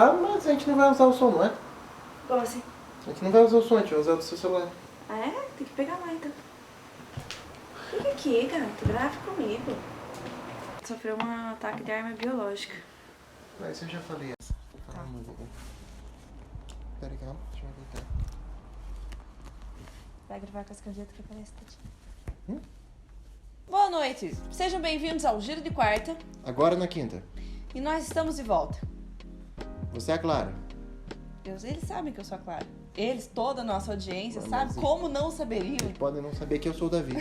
Tá, mas a gente não vai usar o som, não é? Como assim? A gente não vai usar o som, a gente vai usar do seu celular. Ah, é? Tem que pegar lá, então. Fica aqui, gato. Grave comigo. Sofreu um ataque de arma biológica. Mas eu já falei essa. Tá. Pera aí, calma. Deixa eu voltar. Vai gravar com as canjetas que aparece, Tati. Boa noite, sejam bem-vindos ao Giro de Quarta Agora na quinta. e nós estamos de volta. Você é a Clara. Eles sabem que eu sou a Clara. Eles, toda a nossa audiência, Mas sabe sim. como não saberiam? Podem não saber que eu sou o Davi.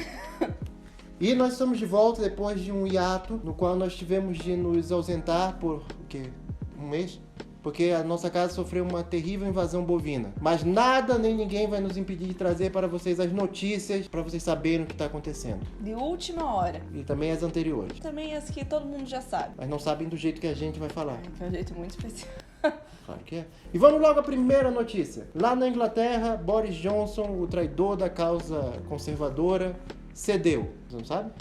E nós estamos de volta depois de um hiato, no qual nós tivemos de nos ausentar por, o quê? Um mês? Porque a nossa casa sofreu uma terrível invasão bovina. Mas nada nem ninguém vai nos impedir de trazer para vocês as notícias, para vocês saberem o que está acontecendo. De última hora. E também as anteriores. Também as que todo mundo já sabe. Mas não sabem do jeito que a gente vai falar. Que é um jeito muito especial. Claro que é. E vamos logo à primeira notícia. Lá na Inglaterra, Boris Johnson, o traidor da causa conservadora, cedeu. Você não sabe?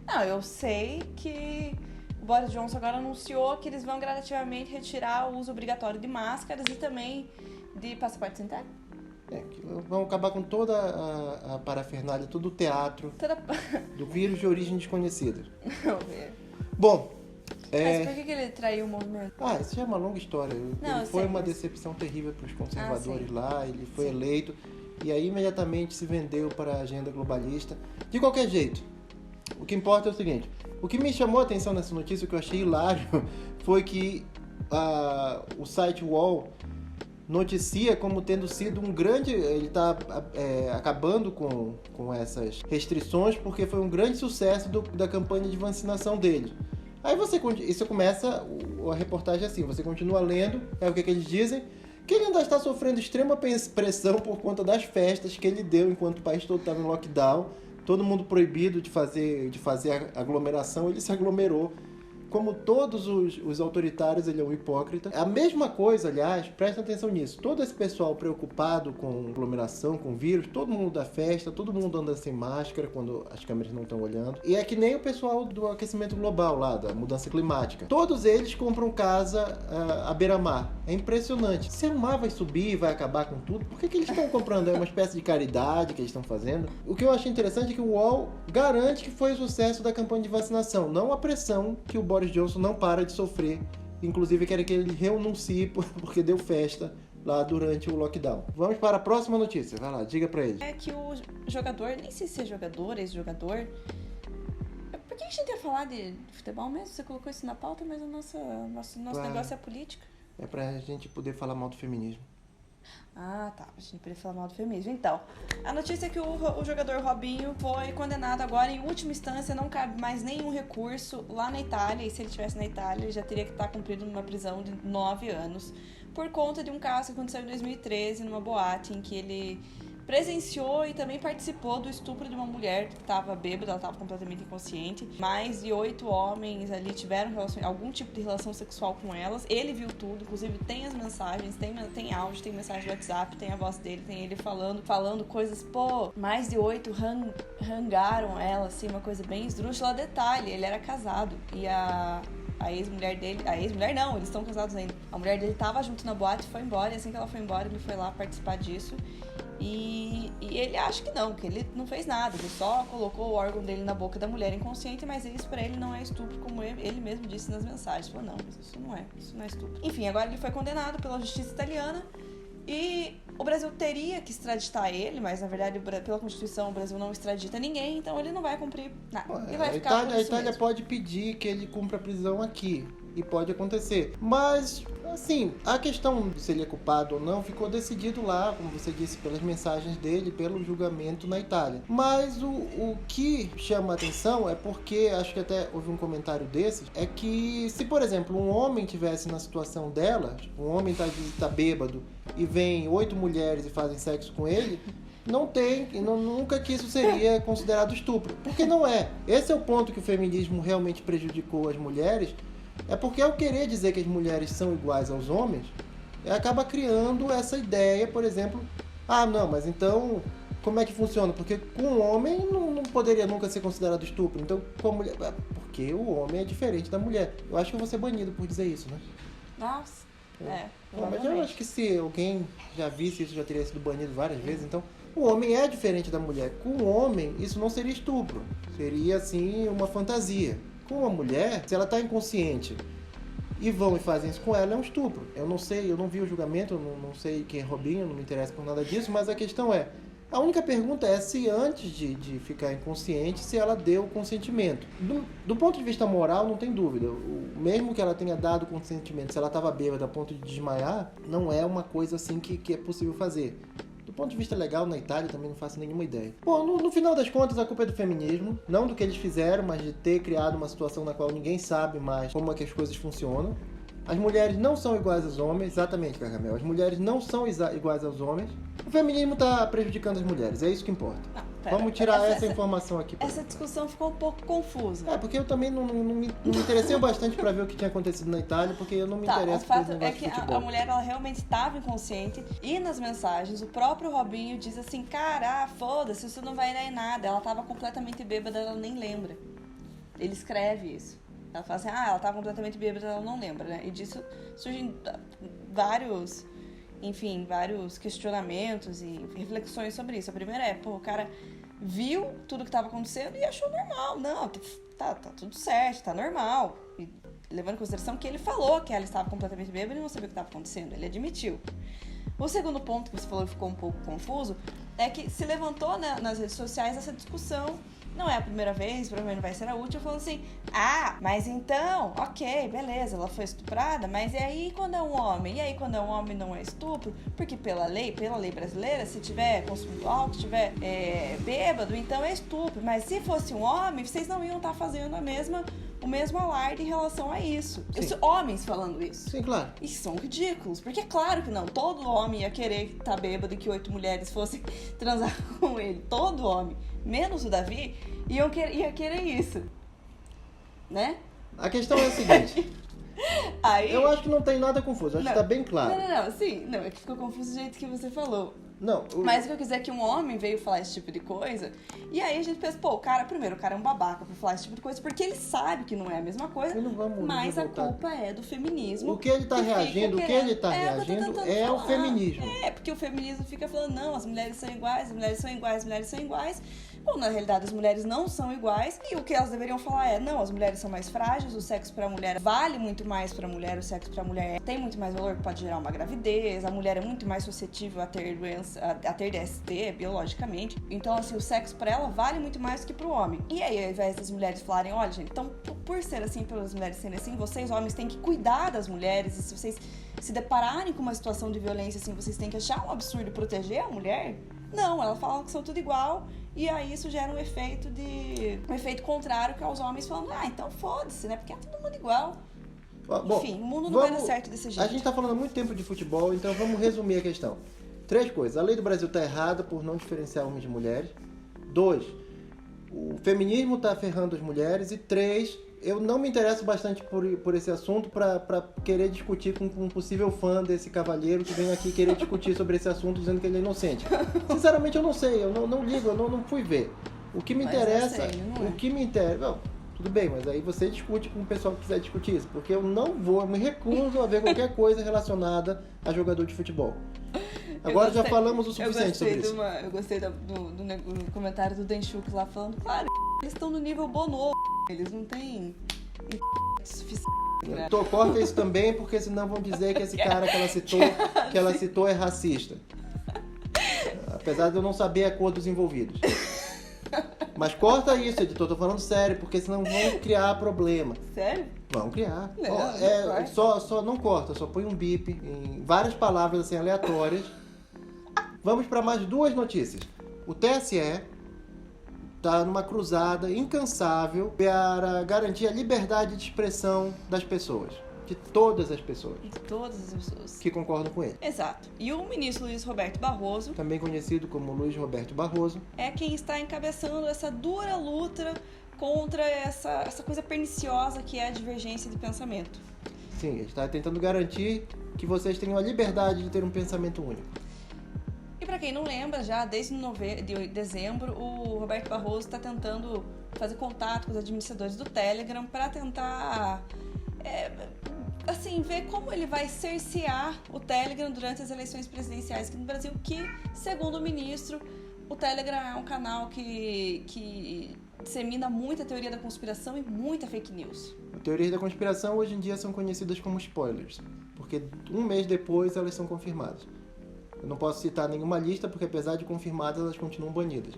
Não, eu sei que o Boris Johnson agora anunciou que eles vão gradativamente retirar o uso obrigatório de máscaras e também de passaporte sanitário. Que vão acabar com toda a parafernália, todo o teatro do vírus de origem desconhecida. Não, é. Bom, Mas por que ele traiu o movimento? isso já é uma longa história. Não, Ele eu foi sei, uma mas- decepção terrível para os conservadores sim. lá, ele foi Sim. eleito e aí imediatamente se vendeu para a agenda globalista. De qualquer jeito, o que importa é o seguinte, o que me chamou a atenção nessa notícia, o que eu achei hilário, foi que o site UOL noticia como tendo sido um grande... Ele está acabando com essas restrições porque foi um grande sucesso da campanha de vacinação dele. Aí isso começa a reportagem assim, você continua lendo, o que eles dizem, que ele ainda está sofrendo extrema pressão por conta das festas que ele deu enquanto o país todo estava em lockdown, todo mundo proibido de fazer aglomeração, ele se aglomerou. Como todos os autoritários, ele é um hipócrita. A mesma coisa, aliás, presta atenção nisso. Todo esse pessoal preocupado com aglomeração, com vírus, todo mundo da festa, todo mundo anda sem máscara quando as câmeras não estão olhando. E é que nem o pessoal do aquecimento global lá, da mudança climática. Todos eles compram casa à beira-mar. É impressionante. Se o mar vai subir e vai acabar com tudo, por que eles estão comprando? É uma espécie de caridade que eles estão fazendo. O que eu achei interessante é que o UOL garante que foi o sucesso da campanha de vacinação, não a pressão que o Boris Johnson não para de sofrer. Inclusive querem que ele renuncie porque deu festa lá durante o lockdown. Vamos para a próxima notícia. Vai lá, diga pra ele. É que o jogador, nem sei se é jogador, ex-jogador. Por que a gente ia falar de futebol mesmo? Você colocou isso na pauta, mas nosso negócio é política. É pra gente poder falar mal do feminismo. Ah, tá. A gente poderia falar mal do feminismo. Então, a notícia é que o jogador Robinho foi condenado agora em última instância, não cabe mais nenhum recurso lá na Itália, e se ele estivesse na Itália, ele já teria que estar cumprido numa prisão de 9 anos, por conta de um caso que aconteceu em 2013, numa boate, em que ele presenciou e também participou do estupro de uma mulher que estava bêbada, ela estava completamente inconsciente. Mais de 8 homens ali tiveram algum tipo de relação sexual com elas. Ele viu tudo, inclusive tem as mensagens, tem áudio, tem mensagem do WhatsApp, tem a voz dele, tem ele falando coisas, mais de 8 rangaram ela, assim, uma coisa bem esdrúxula. Detalhe, ele era casado e a ex-mulher dele... A ex-mulher não, eles estão casados ainda. A mulher dele estava junto na boate e foi embora, e assim que ela foi embora, ele foi lá participar disso. E ele acha que ele não fez nada, ele só colocou o órgão dele na boca da mulher inconsciente, mas isso pra ele não é estupro, como ele mesmo disse nas mensagens. Falou, não, mas isso não é estupro. Enfim, agora ele foi condenado pela justiça italiana e o Brasil teria que extraditar ele, mas na verdade pela Constituição o Brasil não extradita ninguém, então ele não vai cumprir nada. Ele vai ficar por A isso Itália mesmo. pode pedir que ele cumpra a prisão aqui. E pode acontecer. Mas, assim, a questão de se ele é culpado ou não ficou decidido lá, como você disse, pelas mensagens dele, pelo julgamento na Itália. Mas o que chama a atenção é porque, acho que até houve um comentário desses, é que se, por exemplo, um homem tivesse na situação dela, um homem tá bêbado e vem 8 mulheres e fazem sexo com ele, nunca que isso seria considerado estupro. Porque não é. Esse é o ponto que o feminismo realmente prejudicou as mulheres. É porque ao querer dizer que as mulheres são iguais aos homens, acaba criando essa ideia, por exemplo, não, mas então como é que funciona? Porque com o homem não poderia nunca ser considerado estupro, então com a mulher... Porque o homem é diferente da mulher. Eu acho que eu vou ser banido por dizer isso, né? Nossa. Bom, mas eu acho que se alguém já visse isso, já teria sido banido várias vezes. Então, o homem é diferente da mulher. Com o homem, isso não seria estupro. Seria, assim, uma fantasia. Com a mulher, se ela está inconsciente e vão e fazem isso com ela, é um estupro. Eu não sei, eu não vi o julgamento, eu não sei quem é Robinho, não me interessa por nada disso, mas a questão é, a única pergunta é se antes de ficar inconsciente, se ela deu o consentimento. Do ponto de vista moral, não tem dúvida. Mesmo que ela tenha dado o consentimento, se ela estava bêbada a ponto de desmaiar, não é uma coisa assim que é possível fazer. Do ponto de vista legal, na Itália, também não faço nenhuma ideia. Bom, no final das contas, a culpa é do feminismo. Não do que eles fizeram, mas de ter criado uma situação na qual ninguém sabe mais como é que as coisas funcionam. As mulheres não são iguais aos homens, exatamente, Gargamel. As mulheres não são iguais aos homens. O feminismo está prejudicando as mulheres, é isso que importa. Não, Vamos tirar essa informação aqui. Essa discussão ficou um pouco confusa. Porque eu também não me interessei bastante para ver o que tinha acontecido na Itália, porque eu não me interesso por fato é que a mulher ela realmente estava inconsciente e nas mensagens o próprio Robinho diz assim, cara, foda-se, isso não vai dar em nada. Ela estava completamente bêbada, ela nem lembra. Ele escreve isso. Ela fala assim, ela estava completamente bêbada, ela não lembra, né? E disso surgem vários questionamentos e reflexões sobre isso. A primeira é, o cara viu tudo que estava acontecendo e achou normal. Não, tá tudo certo, tá normal. E levando em consideração que ele falou que ela estava completamente bêbada e não sabia o que estava acontecendo. Ele admitiu. O segundo ponto que você falou que ficou um pouco confuso é que se levantou nas redes sociais essa discussão. Não é a primeira vez, provavelmente não vai ser a última, falando assim, mas então, ok, beleza, ela foi estuprada, mas e aí quando é um homem? E aí quando é um homem não é estupro? Porque pela lei brasileira, se tiver consumido álcool, se tiver bêbado, então é estupro. Mas se fosse um homem, vocês não iam estar fazendo o mesmo alarde em relação a isso. Homens falando isso. Sim, claro. E são ridículos, porque é claro que não, todo homem ia querer estar bêbado e que 8 mulheres fossem transar com ele, todo homem. Menos o Davi, ia querer isso, né? A questão é a seguinte, aí, eu acho que não tem nada confuso, acho que tá bem claro. Não, é que ficou confuso do jeito que você falou. Não, Mas o que eu quiser é que um homem veio falar esse tipo de coisa, e aí a gente pensa, o cara é um babaca pra falar esse tipo de coisa, porque ele sabe que não é a mesma coisa, mas a culpa é do feminismo. O que ele tá reagindo, é o feminismo. Porque o feminismo fica falando, não, as mulheres são iguais, as mulheres são iguais, as mulheres são iguais. Bom, na realidade as mulheres não são iguais, e o que elas deveriam falar é, não, as mulheres são mais frágeis, o sexo pra mulher vale muito mais pra mulher, o sexo pra mulher tem muito mais valor, pode gerar uma gravidez, a mulher é muito mais suscetível a ter doença, a ter DST, biologicamente. Então, assim, o sexo pra ela vale muito mais do que pro homem. E aí, ao invés das mulheres falarem, olha, gente, então, por ser assim, pelas mulheres serem assim, vocês, homens, têm que cuidar das mulheres, e se vocês se depararem com uma situação de violência, assim, vocês têm que achar um absurdo proteger a mulher. Não, ela fala que são tudo igual, e aí isso gera um efeito contrário que aos homens falando, então foda-se, né? Porque é todo mundo igual. Bom, enfim, o mundo não vai dar certo desse jeito. A gente tá falando há muito tempo de futebol, então vamos resumir a questão. 3 coisas. A lei do Brasil tá errada por não diferenciar homens de mulheres. 2, o feminismo tá ferrando as mulheres. E 3, eu não me interesso bastante por esse assunto para querer discutir com um possível fã desse cavalheiro que vem aqui querer discutir sobre esse assunto dizendo que ele é inocente. Sinceramente, eu não sei, eu não ligo, eu não fui ver. O que me interessa... Não, tudo bem, mas aí você discute com o pessoal que quiser discutir isso, porque eu me recuso a ver qualquer coisa relacionada a jogador de futebol. Agora já falamos o suficiente sobre isso. Eu gostei do comentário do Denchuk lá falando, claro, eles estão no nível Bono, eles não têm suficiente. Corta isso também, porque senão vão dizer que esse cara que ela citou é racista. Apesar de eu não saber a cor dos envolvidos. Mas corta isso, editor, tô falando sério, porque senão vão criar problema. Sério? Vão criar. Não, só não corta, só põe um bip em várias palavras assim aleatórias. Vamos para mais 2 notícias. O TSE está numa cruzada incansável para garantir a liberdade de expressão das pessoas. De todas as pessoas. De todas as pessoas. Que concordam com ele. Exato. E o ministro Luiz Roberto Barroso, também conhecido como Luiz Roberto Barroso, é quem está encabeçando essa dura luta contra essa coisa perniciosa que é a divergência de pensamento. Sim, ele está tentando garantir que vocês tenham a liberdade de ter um pensamento único. E para quem não lembra, já desde dezembro, o Roberto Barroso está tentando fazer contato com os administradores do Telegram para tentar assim, ver como ele vai cercear o Telegram durante as eleições presidenciais aqui no Brasil, que, segundo o ministro, o Telegram é um canal que dissemina muita teoria da conspiração e muita fake news. Teorias da conspiração hoje em dia são conhecidas como spoilers, porque um mês depois elas são confirmadas. Eu não posso citar nenhuma lista, porque apesar de confirmadas, elas continuam banidas.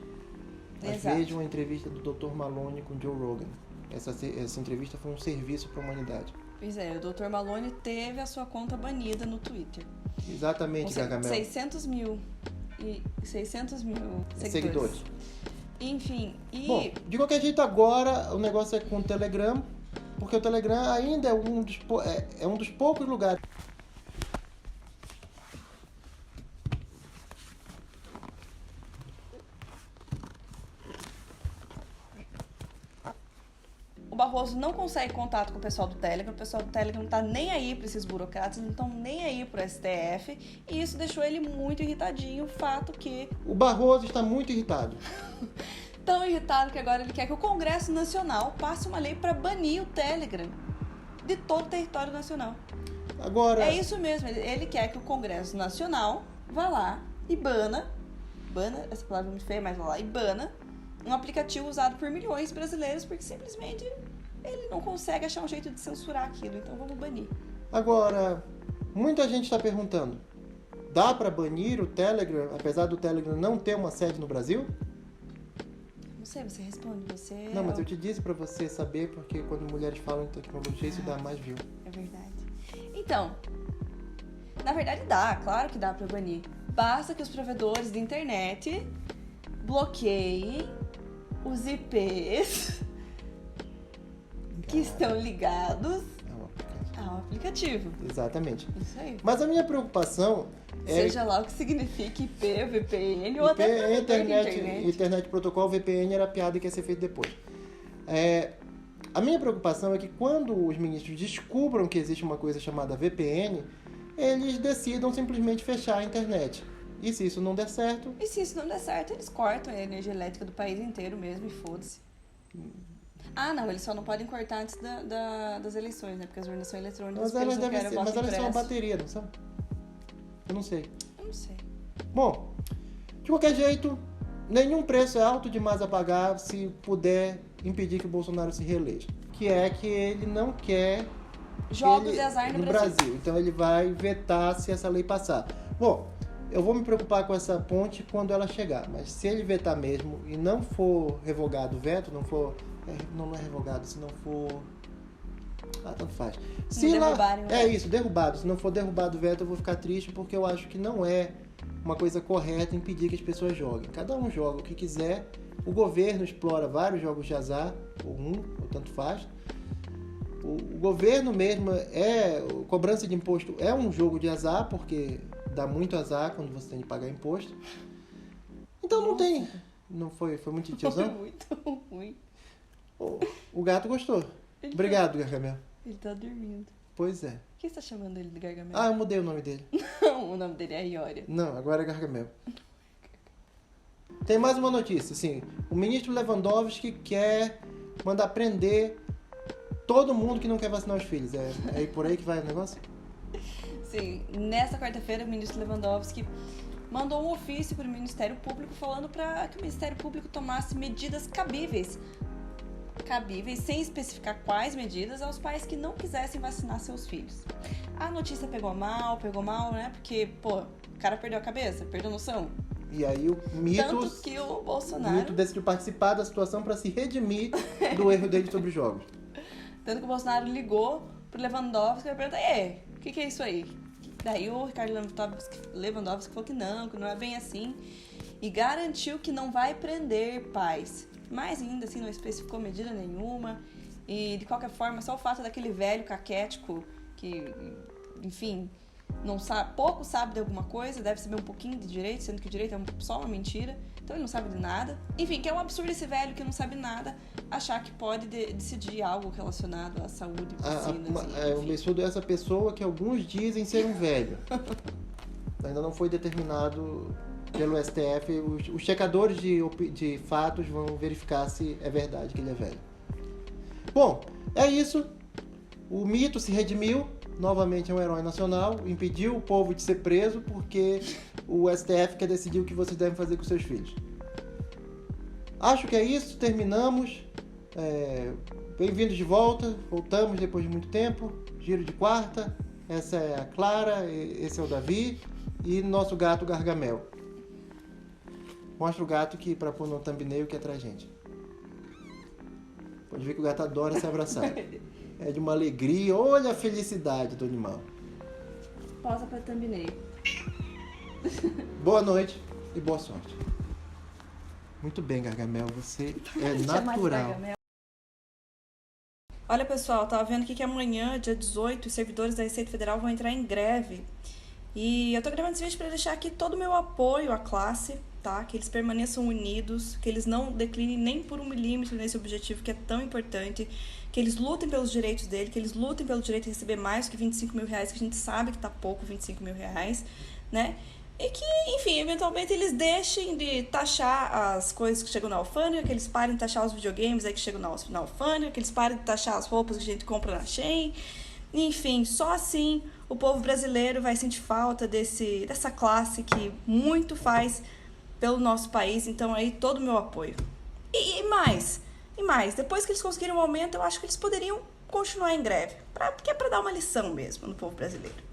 Mas Exato. vejam a entrevista do Dr. Malone com Joe Rogan. Essa entrevista foi um serviço para a humanidade. Pois é, o Dr. Malone teve a sua conta banida no Twitter. Exatamente, Gargamel. 600 mil Seguidores. Enfim, e... Bom, de qualquer jeito agora o negócio é com o Telegram, porque o Telegram ainda é um dos poucos lugares. O Barroso não consegue contato com o pessoal do Telegram não tá nem aí para esses burocratas, não estão nem aí pro STF, e isso deixou ele muito irritadinho, o fato que... O Barroso está muito irritado. Tão irritado que agora ele quer que o Congresso Nacional passe uma lei para banir o Telegram de todo o território nacional. Agora... É isso mesmo, ele quer que o Congresso Nacional vá lá e bana, essa palavra é muito feia, mas vá lá e bana, um aplicativo usado por milhões de brasileiros, porque simplesmente ele não consegue achar um jeito de censurar aquilo, então vamos banir. Agora, muita gente está perguntando, dá para banir o Telegram, apesar do Telegram não ter uma sede no Brasil? Não sei, você responde, você... Não, mas eu te disse para você saber, porque quando mulheres falam em tecnologia, isso dá mais view. É verdade. Então, na verdade dá, claro que dá para banir. Basta que os provedores de internet bloqueiem os IPs que estão ligados ao aplicativo. Exatamente. Isso aí. Mas a minha preocupação é... Seja lá o que signifique IP, VPN ou até provedor de internet. Internet protocolo, VPN era piada que ia ser feito depois. A minha preocupação é que quando os ministros descubram que existe uma coisa chamada VPN, eles decidam simplesmente fechar a internet. E se isso não der certo... E se isso não der certo, eles cortam a energia elétrica do país inteiro mesmo e foda-se. Ah, não, eles só não podem cortar antes das eleições, né? Porque as urnas são eletrônicas, Mas elas não querem voto mas elas são uma impresso. bateria, não são? Eu não sei. Eu não sei. Bom, de qualquer jeito, nenhum preço é alto demais a pagar se puder impedir que o Bolsonaro se reeleja. Que é que ele não quer Jogos de azar no Brasil. Então ele vai vetar se essa lei passar. Bom, eu vou me preocupar com essa ponte quando ela chegar. Mas se ele vetar mesmo e não for revogado o veto, não for... Não é revogado, se não for... Ah, tanto faz. Se derrubarem o veto. isso, derrubado. Se não for derrubado o veto, eu vou ficar triste porque eu acho que não é uma coisa correta impedir que as pessoas joguem. Cada um joga o que quiser. O governo explora vários jogos de azar, ou tanto faz. O governo mesmo cobrança de imposto é um jogo de azar, porque dá muito azar quando você tem de pagar imposto. Então não tem. Não foi muito tiozão? Foi muito ruim. O gato gostou. Obrigado, Gargamel. Ele tá dormindo. Pois é. Por que você tá chamando ele de Gargamel? Ah, eu mudei o nome dele. Não, o nome dele é Iória. Não, agora é Gargamel. Tem mais uma notícia, sim. O ministro Lewandowski quer mandar prender todo mundo que não quer vacinar os filhos. É por aí que vai o negócio? Sim, nesta quarta-feira o ministro Lewandowski mandou um ofício para o Ministério Público falando para que o Ministério Público tomasse medidas cabíveis, sem especificar quais medidas, aos pais que não quisessem vacinar seus filhos. A notícia pegou mal, né? Porque, o cara perdeu a cabeça, perdeu a noção. E aí o mito... Tanto que o Bolsonaro... O mito decidiu participar da situação para se redimir do erro dele sobre os jogos. Tanto que o Bolsonaro ligou pro Lewandowski e perguntou: o que é isso aí? Daí o Ricardo Lewandowski falou que não é bem assim. E garantiu que não vai prender pais. Mas ainda assim não especificou medida nenhuma. E de qualquer forma, só o fato daquele velho caquético que, enfim, não sabe, pouco sabe de alguma coisa, deve saber um pouquinho de direito, sendo que o direito é só uma mentira. Então ele não sabe de nada. Enfim, que é um absurdo esse velho que não sabe nada achar que pode decidir algo relacionado à saúde, vacinas. Um absurdo é essa pessoa que alguns dizem ser um velho. Ainda não foi determinado pelo STF. Os checadores de fatos vão verificar se é verdade que ele é velho. Bom, é isso. O mito se redimiu. novamente é um herói nacional, impediu o povo de ser preso porque o STF quer decidir o que vocês devem fazer com seus filhos. Acho que é isso, terminamos. Bem-vindos de volta, voltamos depois de muito tempo. Giro de quarta, essa é a Clara, esse é o Davi e nosso gato Gargamel. Mostra o gato que para pôr no thumbnail que é pra gente. Pode ver que o gato adora se abraçar. É de uma alegria, olha a felicidade do animal. Pausa pra thumbnail. Boa noite e boa sorte. Muito bem, Gargamel, você é natural. Olha, pessoal, tava vendo aqui que amanhã, dia 18, os servidores da Receita Federal vão entrar em greve. E eu tô gravando esse vídeo para deixar aqui todo o meu apoio à classe, tá? Que eles permaneçam unidos, que eles não declinem nem por 1 milímetro nesse objetivo que é tão importante, que eles lutem pelos direitos dele, que eles lutem pelo direito de receber mais do que 25 mil reais, que a gente sabe que tá pouco, 25 mil reais, né? E que, enfim, eventualmente eles deixem de taxar as coisas que chegam na alfândega, que eles parem de taxar os videogames aí que chegam na alfândega, que eles parem de taxar as roupas que a gente compra na Shein. Enfim, só assim o povo brasileiro vai sentir falta dessa classe que muito faz pelo nosso país. Então aí todo o meu apoio. E mais, depois que eles conseguirem um aumento, eu acho que eles poderiam continuar em greve, porque é para dar uma lição mesmo no povo brasileiro.